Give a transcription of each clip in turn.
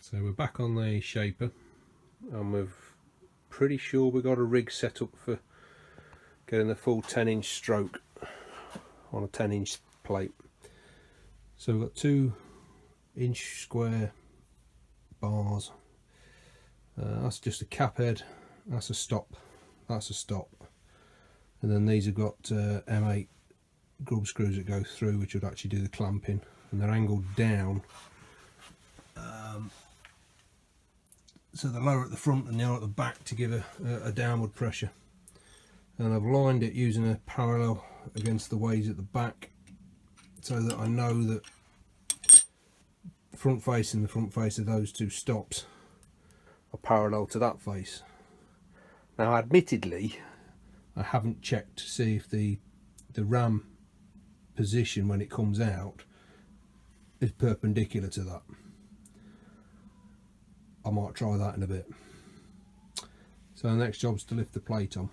So we're back on the shaper, and we're pretty sure we've got a rig set up for getting the full 10-inch stroke on a 10-inch plate. So we've got 2-inch square bars. That's just a cap head, that's a stop, that's a stop, and then these have got M8 grub screws that go through, which would actually do the clamping, and they're angled down, so they're lower at the front and they're at the back to give a downward pressure. And I've lined it using a parallel against the ways at the back, so that I know that the front face and the front face of those two stops are parallel to that face. Now admittedly I haven't checked to see if the ram position when it comes out is perpendicular to that. I might try that in a bit. So the next job is to lift the plate on.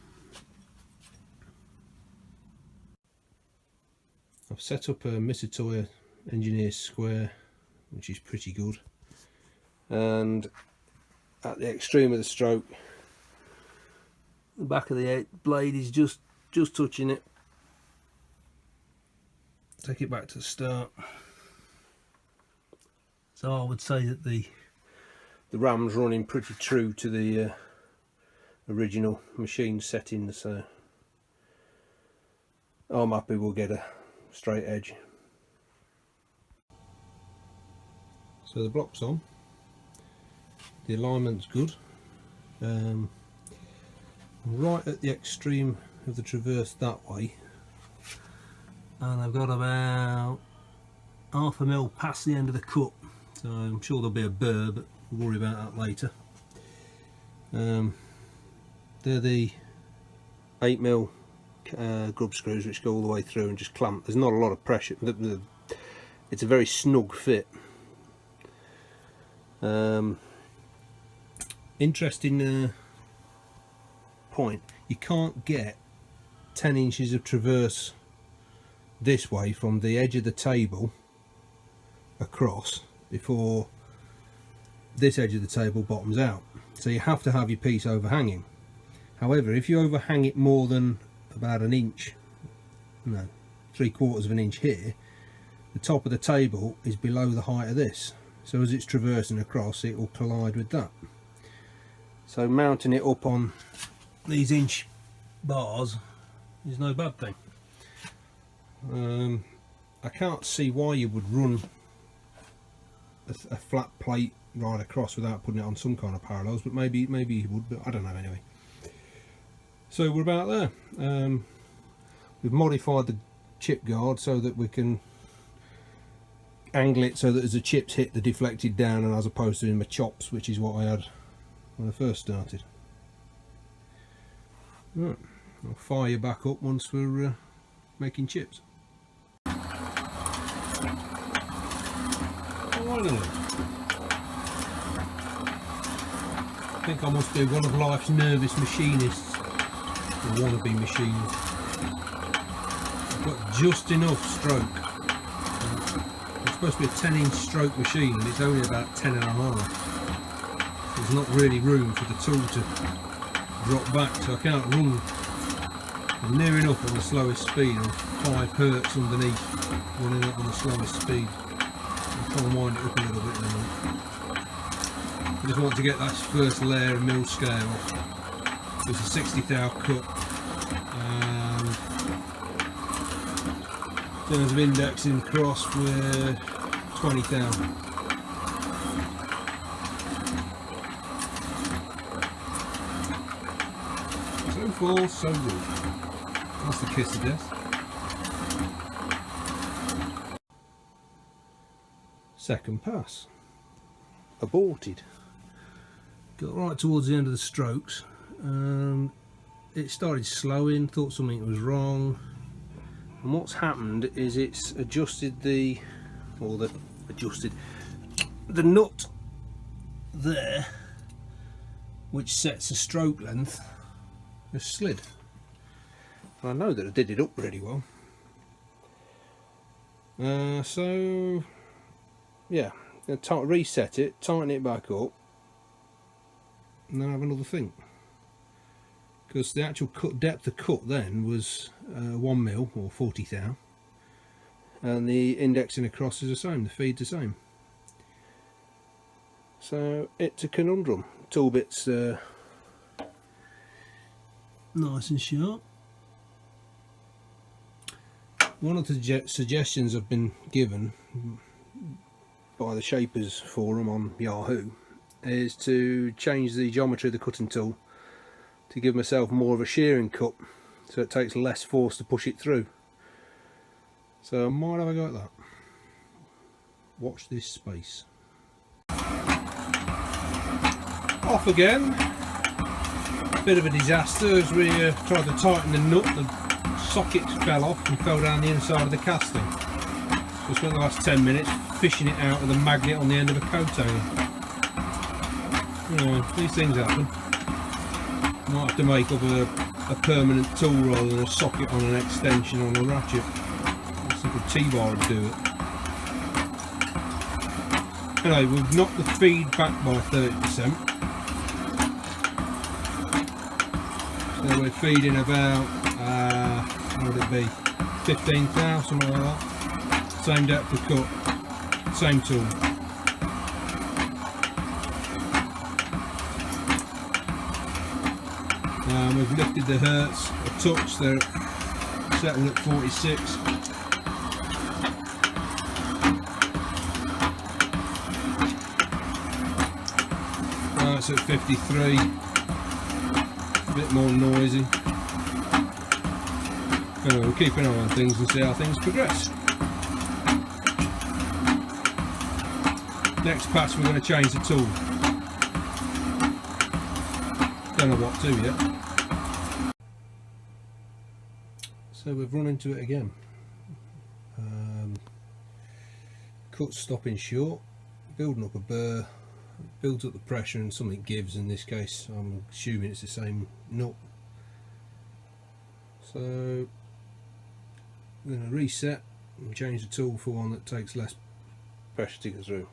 I've set up a Misatoya Engineer Square, which is pretty good, and at the extreme of the stroke, the back of the blade is just touching it. Take it back to the start. So I would say that the ram's running pretty true to the original machine settings, so I'm happy we'll get a straight edge. So the block's on, the alignment's good. Right at the extreme of the traverse that way, and I've got about half a mil past the end of the cut, so I'm sure there'll be a burr, but we'll worry about that later. They're the 8mm grub screws which go all the way through and just clamp. There's not a lot of pressure. It's a very snug fit. Interesting point, you can't get 10 inches of traverse this way from the edge of the table across before this edge of the table bottoms out, so you have to have your piece overhanging. However, if you overhang it more than about an inch, no, 3/4 of an inch here, the top of the table is below the height of this, so as it's traversing across it will collide with that. So mounting it up on these inch bars is no bad thing. I can't see why you would run a flat plate right across without putting it on some kind of parallels, but maybe you would, but I don't know anyway. So we're about there. We've modified the chip guard so that we can angle it so that as the chips hit, the deflected down, and as opposed to in my chops, which is what I had when I first started. Right, I'll fire you back up once we're making chips. Finally, I think I must be one of life's nervous machinists, or wannabe machinist. I've got just enough stroke. It's supposed to be a 10-inch stroke machine, and it's only about 10.5. There's not really room for the tool to drop back, so I can't run. I'm near enough on the slowest speed. I'm 5 hertz underneath, running up on the slowest speed. I'll try and wind it up a little bit in a minute. I just want to get that first layer of mill scale off. It's a 60 thou cut, and in terms of indexing cross, we're 20 thou. So far, so good. That's the kiss of death. Second pass. Aborted. Got right towards the end of the strokes. It started slowing, thought something was wrong. And what's happened is it's adjusted the nut there, which sets the stroke length, has slid. And I know that I did it up really well. So yeah, reset it, tighten it back up, and then have another think. Because the actual depth of cut then was 1 mil or 40 thou, and the indexing across is the same, the feed's the same. So it's a conundrum. Tool bit's nice and sharp. One of the suggestions I've been given by the Shapers forum on Yahoo is to change the geometry of the cutting tool to give myself more of a shearing cut, so it takes less force to push it through. So I might have a go at that. Watch this space. Off again. Bit of a disaster as we tried to tighten the nut. The socket fell off and fell down the inside of the casting. So I spent the last 10 minutes fishing it out with a magnet on the end of a coat hanger. You know, these things happen. Might have to make up a permanent tool rather than a socket on an extension on a ratchet. A simple T-bar would do it. Anyway, we've knocked the feed back by 30%. So we're feeding about, what would it be, 15 thou, something like that. Same depth of cut, same tool. We've lifted the hertz a touch, they're settled at 46. Now it's at 53, a bit more noisy. Anyway, we'll keep an eye on things and see how things progress. Next pass we're going to change the tool. Don't know what to yet. So we've run into it again. Cut's stopping short, building up a burr, builds up the pressure and something gives. In this case I'm assuming it's the same nut. So I'm going to reset and change the tool for one that takes less pressure to go through.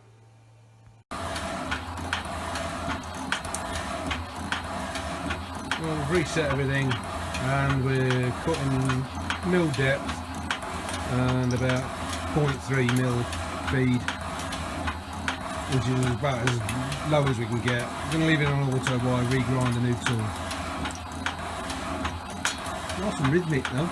Well, we've reset everything and we're cutting mil depth and about 0.3 mil feed, which is about as low as we can get. I'm going to leave it on auto while I regrind a new tool. Nice and rhythmic though.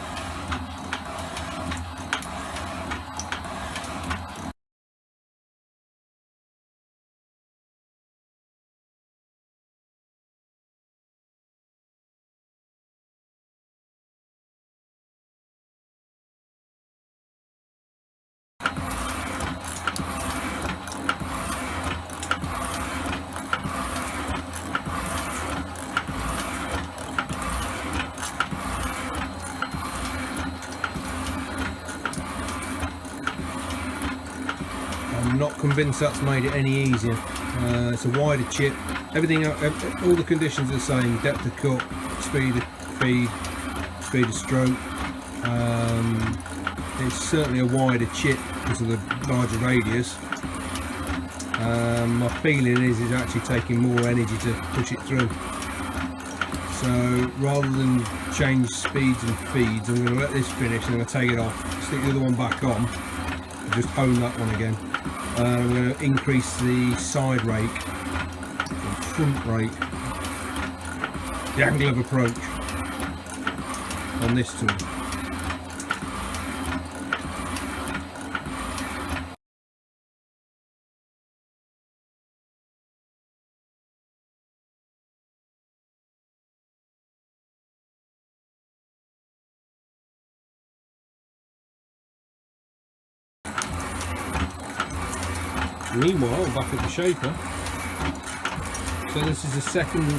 I'm not convinced that's made it any easier. It's a wider chip. Everything, all the conditions are the same: depth of cut, speed of feed, speed of stroke. It's certainly a wider chip because of the larger radius. My feeling is it's actually taking more energy to push it through. So rather than change speeds and feeds, I'm going to let this finish and I'm going to take it off, stick the other one back on, and just hone that one again. I'm going to increase the side rake, or front rake, the angle of approach on this tool. Meanwhile, back at the shaper. So this is the second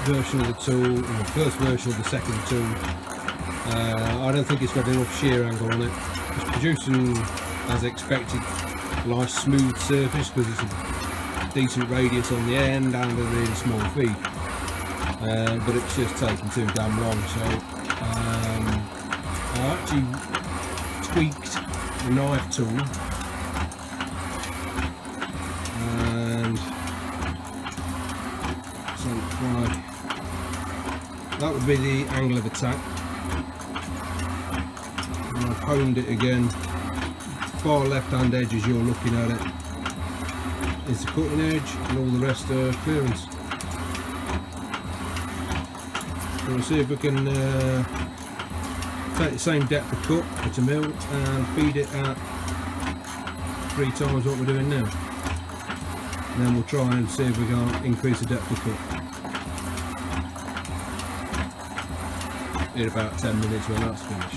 version of the tool, or the first version of the second tool. I don't think it's got enough shear angle on it. It's producing, as expected, a nice smooth surface because it's a decent radius on the end and a really small feed. But it's just taking too damn long. So I actually tweaked the knife tool that would be the angle of attack. And I've honed it again. Far left hand edge as you're looking at it is the cutting edge, and all the rest are clearance. So we'll see if we can take the same depth of cut at a mill and feed it at 3 times what we're doing now. And then we'll try and see if we can increase the depth of cut. In about 10 minutes when that's finished.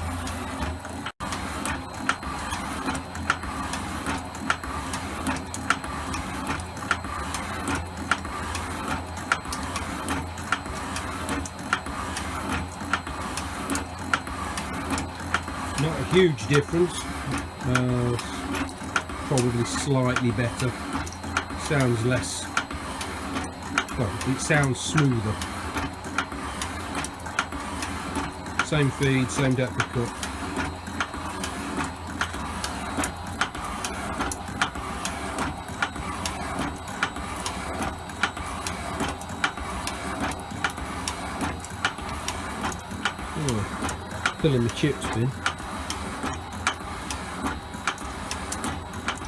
Not a huge difference, probably slightly better. Sounds less, well, it sounds smoother. Same feed, same depth of cut. Oh, filling the chips bin.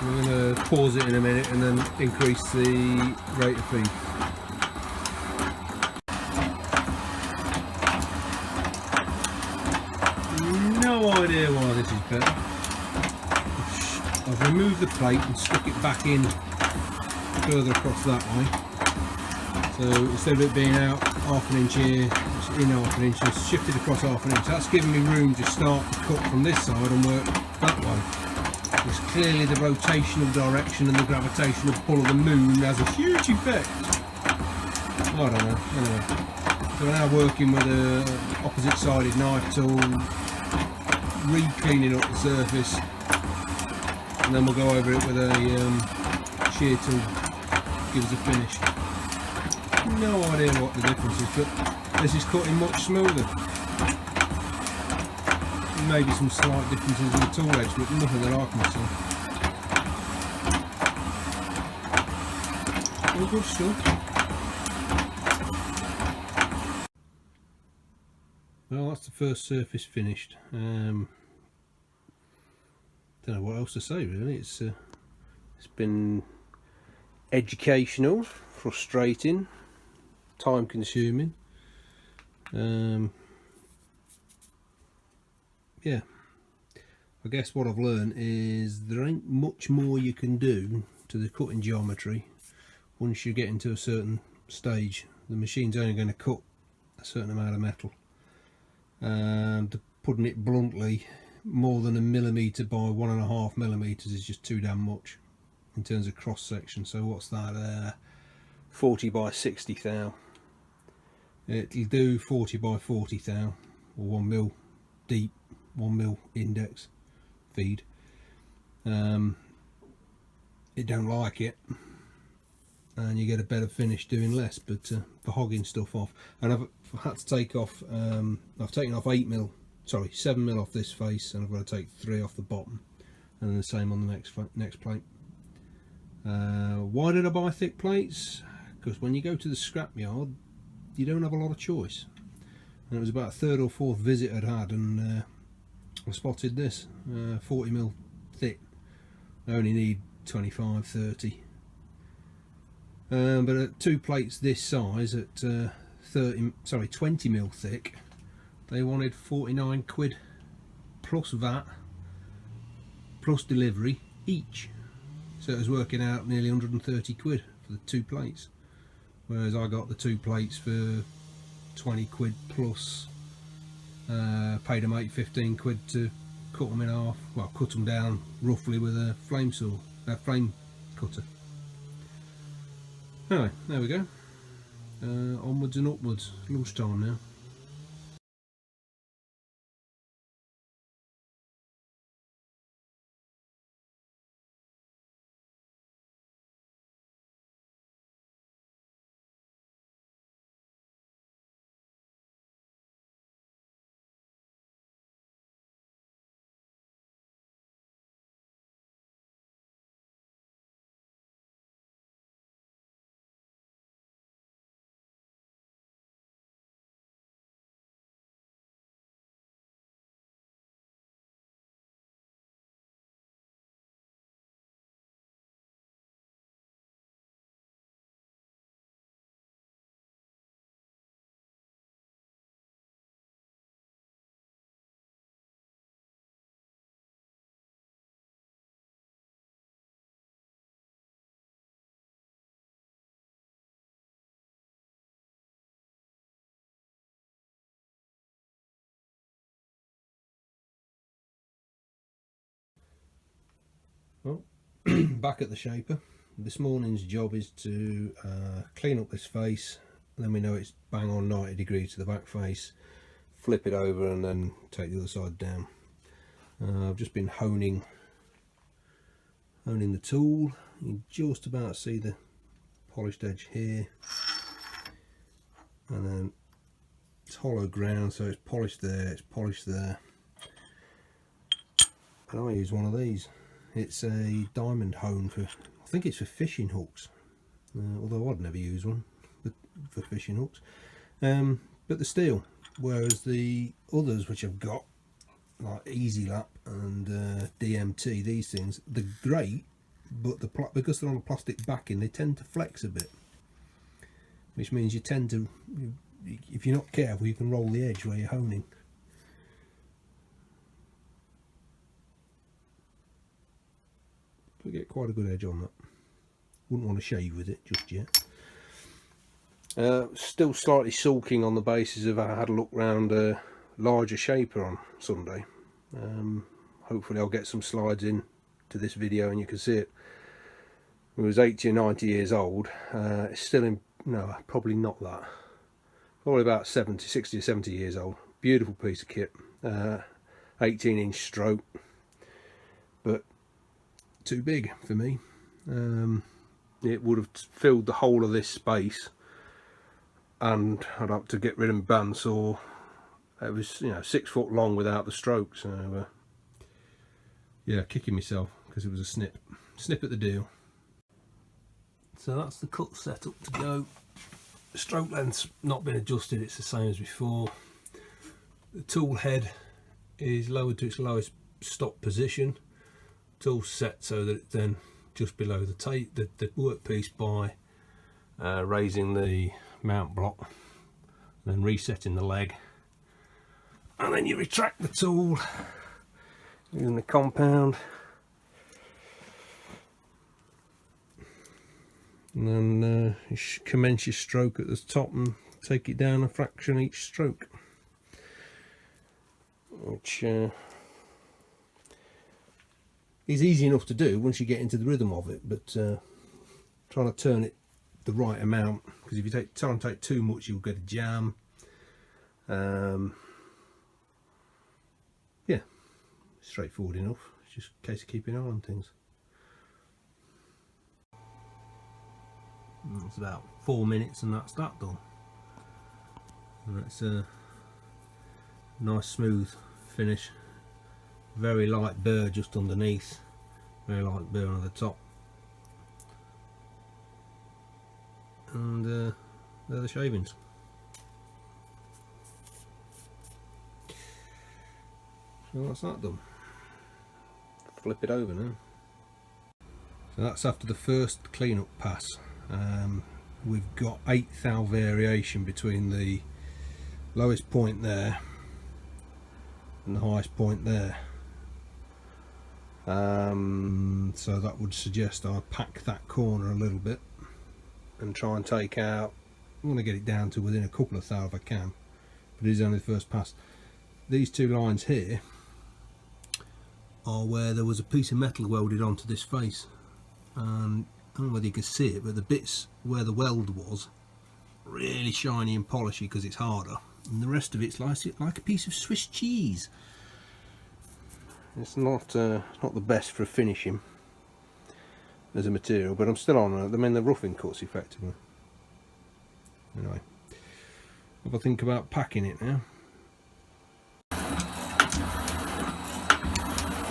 I'm going to pause it in a minute and then increase the rate of feed. No idea why this is better. I've removed the plate and stuck it back in further across that way. So instead of it being out half an inch here, it's in half an inch, it's shifted across half an inch. That's given me room to start the cut from this side and work that way. It's clearly the rotational direction and the gravitational pull of the moon has a huge effect. I don't know. Anyway, so we're now working with a opposite sided knife tool, re-cleaning up the surface, and then we'll go over it with a shear tool, give us a finish. No idea what the difference is, but this is cutting much smoother. Maybe some slight differences in the tool edge, but nothing that I can see. All good stuff. Well, that's the first surface finished. Don't know what else to say really. It's been educational, frustrating, time consuming. Yeah, I guess what I've learned is there ain't much more you can do to the cutting geometry once you get into a certain stage. The machine's only going to cut a certain amount of metal, and putting it bluntly, more than 1 millimetre by 1.5 millimetres is just too damn much in terms of cross section. So what's that, 40 by 60 thou. It'll do 40 by 40 thou, or 1 mil deep, 1 mil index feed. It don't like it, and you get a better finish doing less, but for hogging stuff off. And I've had to take off, I've taken off 7 mil off this face, and I've got to take 3 off the bottom, and then the same on the next plate. Why did I buy thick plates? Because when you go to the scrapyard you don't have a lot of choice, and it was about a 3rd or 4th visit I'd had, and I spotted this 40 mil thick. I only need 25, 30, but at 2 plates this size at 20 mil thick, they wanted 49 quid plus VAT plus delivery each, so it was working out nearly 130 quid for the 2 plates, whereas I got the 2 plates for 20 quid plus paid a mate 15 quid to cut them in half, well, cut them down roughly with a flame cutter. Anyway, there we go. Onwards and upwards. Lunchtime now. back at the shaper. This morning's job is to clean up this face, and then we know it's bang on 90 degrees to the back face, flip it over and then take the other side down. I've just been honing the tool. You just about see the polished edge here, and then it's hollow ground, so it's polished there, it's polished there. And I use one of these. It's a diamond hone for, I think it's for fishing hooks, although I'd never use one for fishing hooks. But the steel, whereas the others which I've got, like Easy Lap and DMT, these things, they're great, but because they're on a plastic backing, they tend to flex a bit, which means you tend to, if you're not careful, you can roll the edge where you're honing. But get quite a good edge on that. Wouldn't want to shave with it just yet. Still slightly sulking on the basis of I had a look round a larger shaper on Sunday. Hopefully I'll get some slides in to this video and you can see it. It was 80 or 90 years old. It's still in, no, probably not that. Probably about 60 or 70 years old. Beautiful piece of kit. 18-inch stroke, but too big for me. It would have filled the whole of this space, and I'd have to get rid of my bandsaw. It was, 6 foot long without the stroke, so yeah, kicking myself because it was a snip at the deal. So that's the cut set up to go. The stroke length's not been adjusted, it's the same as before. The tool head is lowered to its lowest stop position. Tool set so that it's then just below the workpiece by raising the mount block, then resetting the leg, and then you retract the tool using the compound, and then you commence your stroke at the top and take it down a fraction each stroke, which is easy enough to do once you get into the rhythm of it, but trying to turn it the right amount, because if you try and take too much, you'll get a jam. Yeah, straightforward enough. It's just a case of keeping an eye on things. It's about 4 minutes and that's that done. And that's a nice smooth finish. Very light burr just underneath, very light burr on the top, and they're the shavings. So that's that done. Flip it over now. So that's after the first cleanup pass. We've got 1/8 thou variation between the lowest point there and the highest point there. So that would suggest I pack that corner a little bit and try and take out, I want to get it down to within a couple of thou if I can, but it is only the first pass. These two lines here are where there was a piece of metal welded onto this face, and I don't know whether you can see it, but the bits where the weld was really shiny and polishy because it's harder, and the rest of it's like a piece of Swiss cheese. It's not the best for finishing as a material, but I'm still on it. I mean, the roughing cuts effectively. Anyway, have a think about packing it now.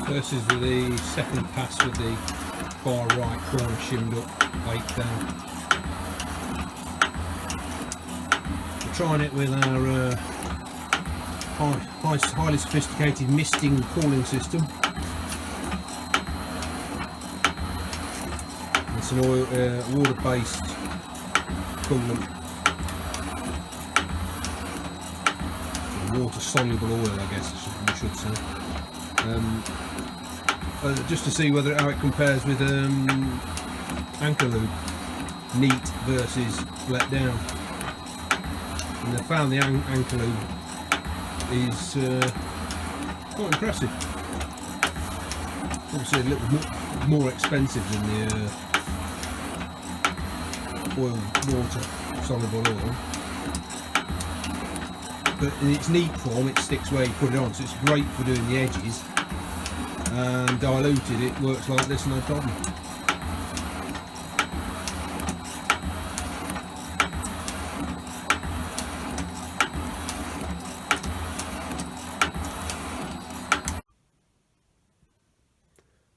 First is the second pass with the far right corner shimmed up, 1/8 thou. We're trying it with our highly sophisticated misting cooling system. It's an water-based coolant, water-soluble oil, I guess we should say. Just to see how it compares with anchor lube, neat versus let down. And I found the anchor lube is quite impressive. Obviously a little more expensive than the water soluble oil, but in its neat form it sticks where you put it on, so it's great for doing the edges, and diluted it works like this, no problem.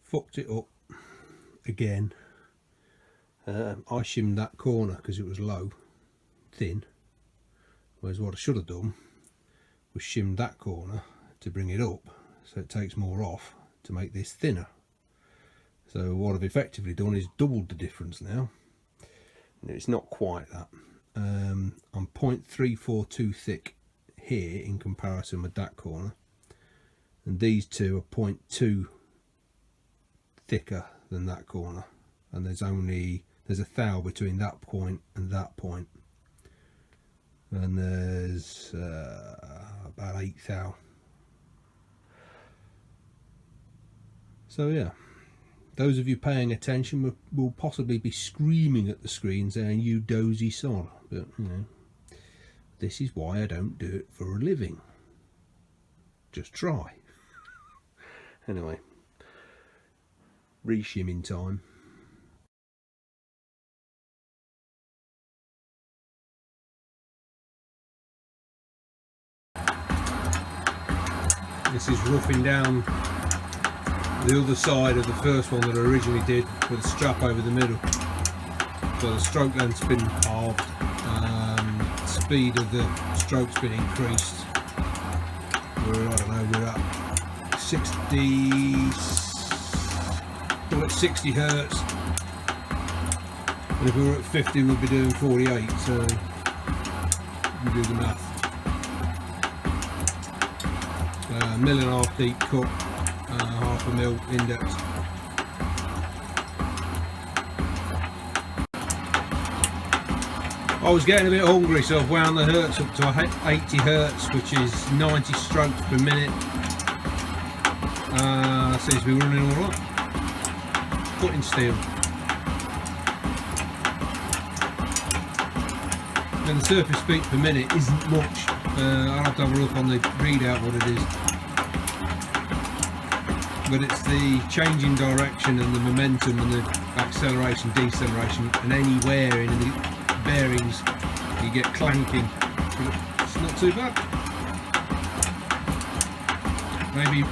Fucked it up again. I shimmed that corner because it was low, thin, whereas what I should have done was shimmed that corner to bring it up so it takes more off to make this thinner. So what I've effectively done is doubled the difference now. It's not quite that. I'm 0.342 thick here in comparison with that corner, and these two are 0.2 thicker than that corner, and there's a thou between that point and that point, and there's about 8 thou. So yeah, those of you paying attention will possibly be screaming at the screen saying, "You dozy son," but you know, this is why I don't do it for a living. Just try. Anyway, re-shimming time. This is roughing down the other side of the first one that I originally did with a strap over the middle. So the stroke length's been halved, speed of the stroke's been increased. I don't know, we're at 60 hertz, and if we were at 50 we'd be doing 48, so you do the math. 1.5 mil deep cut, 0.5 mil index. I was getting a bit hungry, so I've wound the hertz up to 80 hertz, which is 90 strokes per minute. Seems to be running alright. Cutting steel. And the surface feet per minute isn't much. I'll have to have a look on the readout what it is. But it's the change in direction and the momentum and the acceleration, deceleration, and any wearing in the bearings, you get clanking. But it's not too bad. Maybe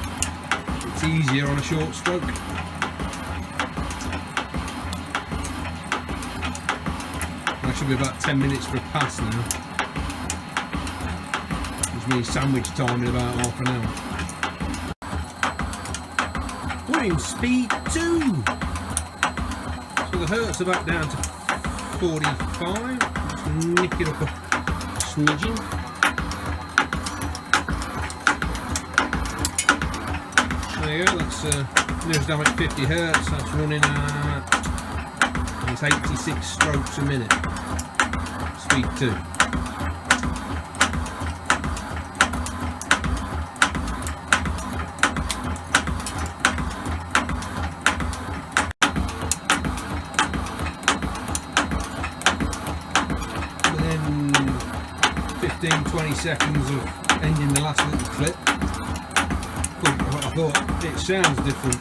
it's easier on a short stroke. That should be about 10 minutes for a pass now, which means sandwich time in about half an hour. We're in speed 2, so the hertz are back down to 45. Let's nick it up a smidgen. There you go, that's nearest down at 50 hertz. That's running at, it's 86 strokes a minute. Speed 2. Within 15-20 seconds of ending the last little clip, I thought it sounds different.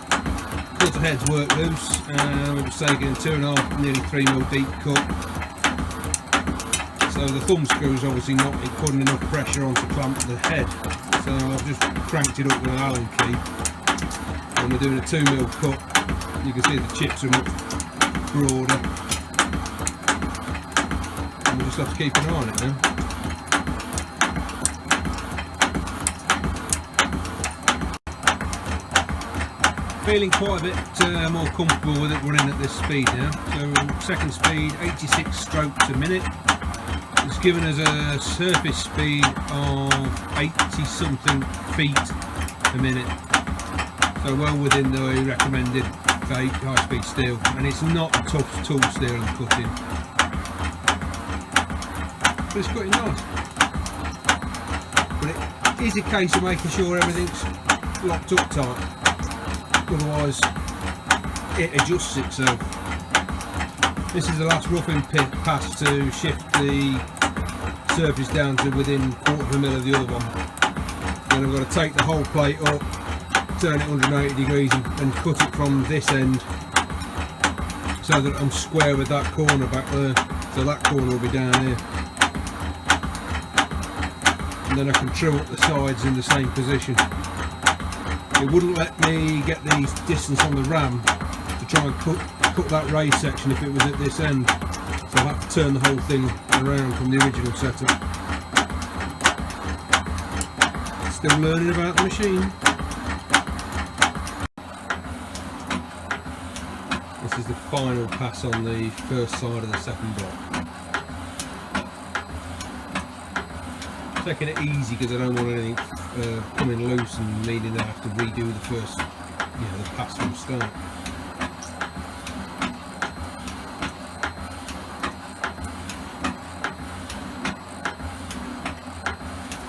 Filter heads work loose. It was taking 2.5, nearly 3 mil deep cut. So the thumb screw is obviously not putting enough pressure on to clamp the head. So I've just cranked it up with an Allen key. And we're doing a 2 mil cut. You can see the chips are much broader. And we'll just have to keep an eye on it now. Feeling quite a bit more comfortable with it running at this speed now. So second speed, 86 strokes a minute. It's given us a surface speed of 80 something feet a minute. So well within the recommended high speed steel, and it's not a tough tool steel I'm cutting. But it's cutting nice. But it is a case of making sure everything's locked up tight. Otherwise it adjusts itself. This is the last roughing pass to shift the surface down to within 1/4 mil of the other one. Then I've got to take the whole plate up, turn it 180 degrees and cut it from this end so that I'm square with that corner back there. So that corner will be down here. And then I can trim up the sides in the same position. It wouldn't let me get the distance on the ram to try and cut that raised section if it was at this end. So I have to turn the whole thing around from the original setup. Still learning about the machine. This is the final pass on the first side of the second block. Taking it easy because I don't want anything coming loose and meaning that I have to redo the first, the pass from start.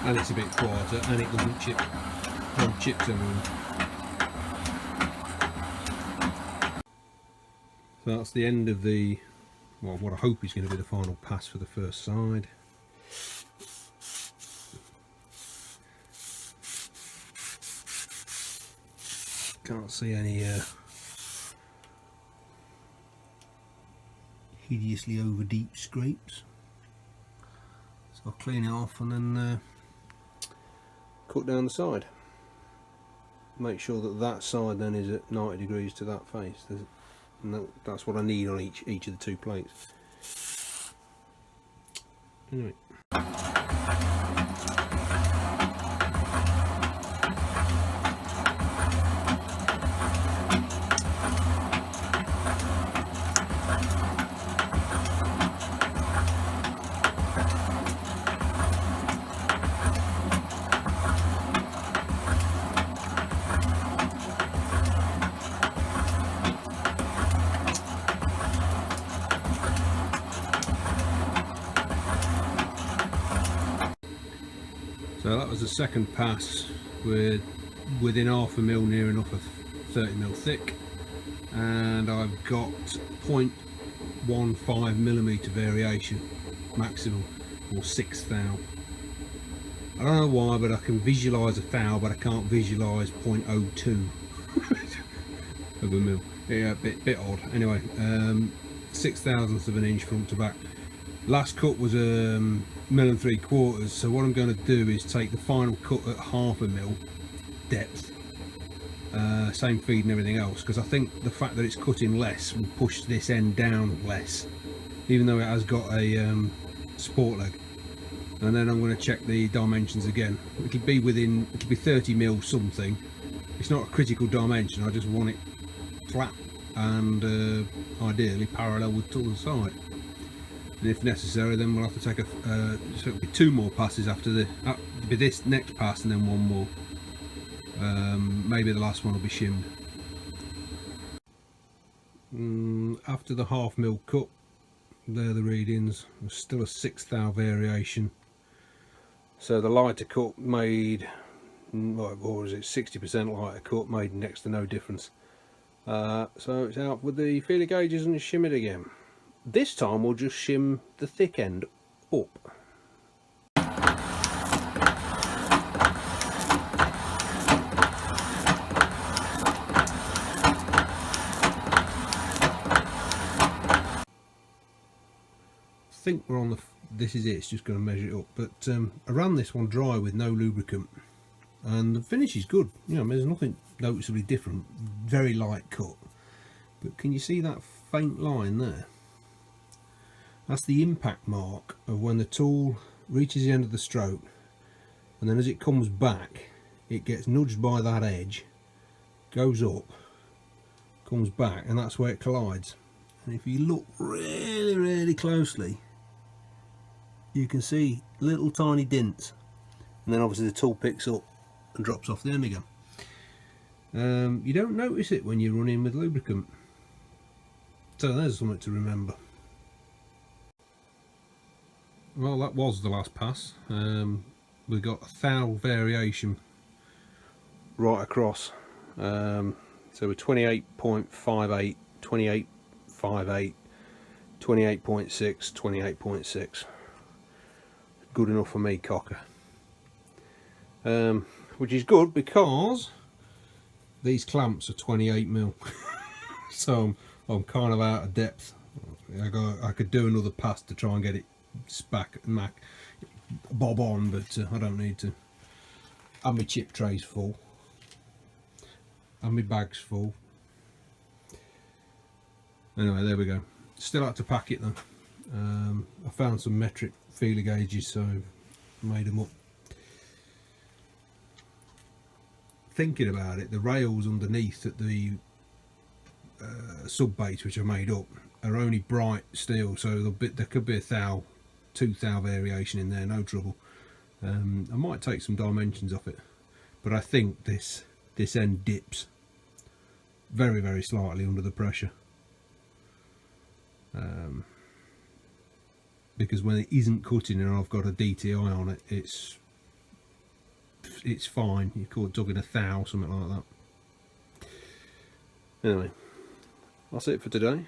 And it's a bit quieter and it doesn't chip from chips everywhere. So that's the end of the, well, what I hope is going to be the final pass for the first side. Can't see any hideously over deep scrapes. So I'll clean it off and then cut down the side. Make sure that that side then is at 90 degrees to that face. And that's what I need on each of the two plates. Anyway. So that was the second pass with within 1/2 mil, near enough of 30 mil thick, and I've got 0.15 millimeter variation maximum, or 6 thou. I don't know why, but I can visualise a thou, but I can't visualise 0.02 of a mil. Yeah, bit odd. Anyway, 6 thousandths of an inch front to back. Last cut was 1 3/4 mil, so what I'm going to do is take the final cut at 1/2 mil depth, same feed and everything else, because I think the fact that it's cutting less will push this end down less, even though it has got a support leg. And then I'm going to check the dimensions again. It'll be 30 mil something. It's not a critical dimension, I just want it flat and ideally parallel with the other side. And if necessary, then we'll have to take so it'll be 2 more passes after it'll be this next pass and then 1 more. Maybe the last one will be shimmed. After the 1/2 mil cut, there are the readings. There's still a 6 thou variation. So the lighter cut made, what was it, 60% lighter cut, made next to no difference. So it's out with the feeler gauges and shim it again. This time we'll just shim the thick end up. I think we're on this is it, it's just going to measure it up, but I ran this one dry with no lubricant and the finish is good. There's nothing noticeably different, very light cut, but can you see that faint line there? That's the impact mark of when the tool reaches the end of the stroke, and then as it comes back it gets nudged by that edge, goes up, comes back, and that's where it collides. And if you look really closely, you can see little tiny dints, and then obviously the tool picks up and drops off the end again. You don't notice it when you're running with lubricant, so there's something to remember. Well, that was the last pass. We got a thou variation right across. So we're 28.58, 28.58, 28.6, 28.6. Good enough for me, cocker. Which is good because these clamps are 28mm. So I'm kind of out of depth. I could do another pass to try and get it bob on, but I don't need to. And my chip tray's full. And my bag's full. Anyway, there we go. Still had to pack it though. I found some metric feeler gauges, so I made them up. Thinking about it, the rails underneath at the sub base, which I made up, are only bright steel, so there could be a 2 thou variation in there, no trouble. I might take some dimensions off it, but I think this end dips very, very slightly under the pressure, because when it isn't cutting and I've got a DTI on it, it's fine. You call it talking a thou, something like that. Anyway, that's it for today.